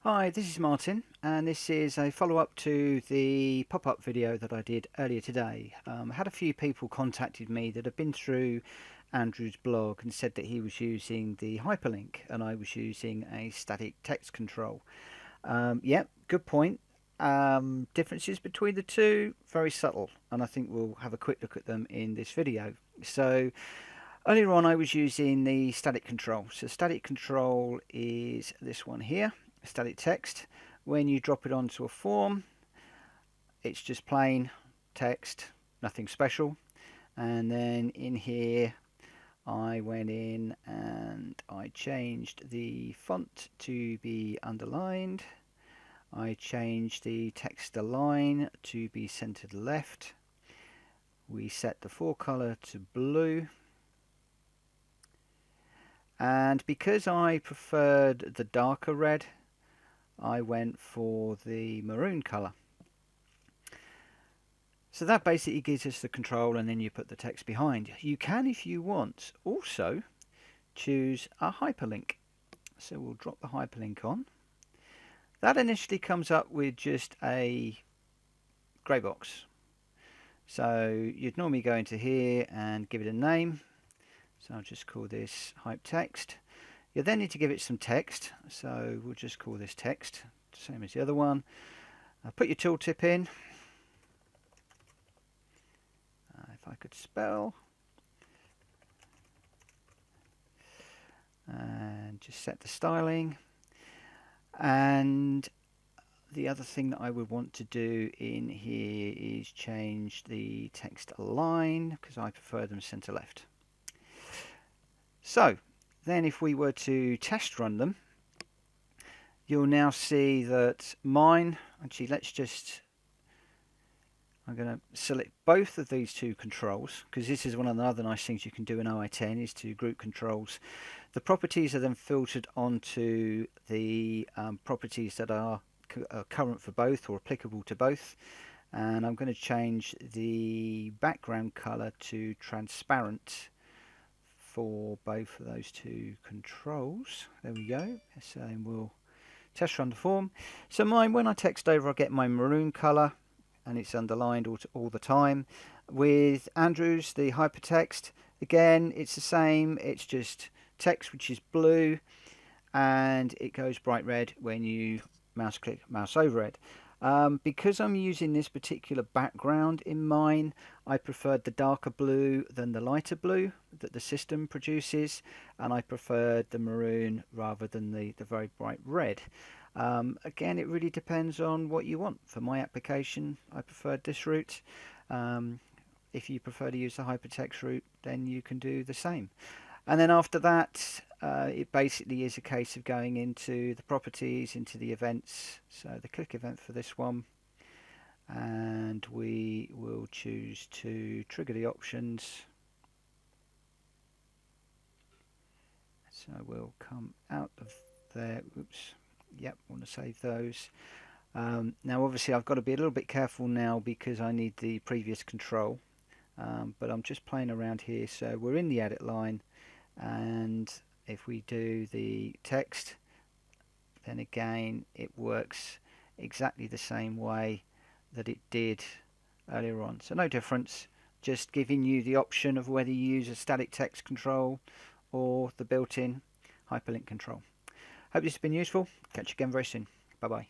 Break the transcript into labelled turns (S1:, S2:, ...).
S1: Hi, this is Martin, and this is a follow-up to the pop-up video that I did earlier today. I had a few people contacted me that have been through Andrew's blog and said that he was using the hyperlink and I was using a static text control. Yep, good point. Differences between the two, very subtle, and I think we'll have a quick look at them in this video. So earlier on I was using the static control. So static control is this one here. Static text. When you drop it onto a form, it's just plain text, nothing special. And then in here I went in and I changed the font to be underlined. I changed the text align to be centered left. We set the forecolor to blue. And because I preferred the darker red, I went for the maroon colour. So that basically gives us the control, and then you put the text behind. You can, if you want, also choose a hyperlink. So we'll drop the hyperlink on. That initially comes up with just a grey box. So you'd normally go into here and give it a name. So I'll just call this hype text. You then need to give it some text, so we'll just call this text, same as the other one. Put your tooltip in. If I could spell. And just set the styling. And the other thing that I would want to do in here is change the text align, because I prefer them center left. So then if we were to test run them, you'll now see that mine, actually I'm going to select both of these two controls, because this is one of the other nice things you can do in OI10 is to group controls. The properties are then filtered onto the properties that are current for both or applicable to both. And I'm going to change the background color to transparent for both of those two controls. There we go. So we'll test run the form. So mine, when I text over, I get my maroon color and it's underlined all the time. With Andrew's, the hypertext, again, it's the same. It's just text, which is blue, and it goes bright red when you mouse click, mouse over it. Because I'm using this particular background in mine, I preferred the darker blue than the lighter blue that the system produces, and I preferred the maroon rather than the very bright red. Again, it really depends on what you want. For my application, I preferred this route. If you prefer to use the hypertext route, then you can do the same. And then after that, it basically is a case of going into the properties, into the events. So the click event for this one, and we will choose to trigger the options. So we'll come out of there. Oops. Yep, want to save those. Now obviously I've got to be a little bit careful now because I need the previous control. But I'm just playing around here. So we're in the edit line. And if we do the text, then again it works exactly the same way that it did earlier on. So no difference, just giving you the option of whether you use a static text control or the built-in hyperlink control. Hope this has been useful. Catch you again very soon. Bye bye.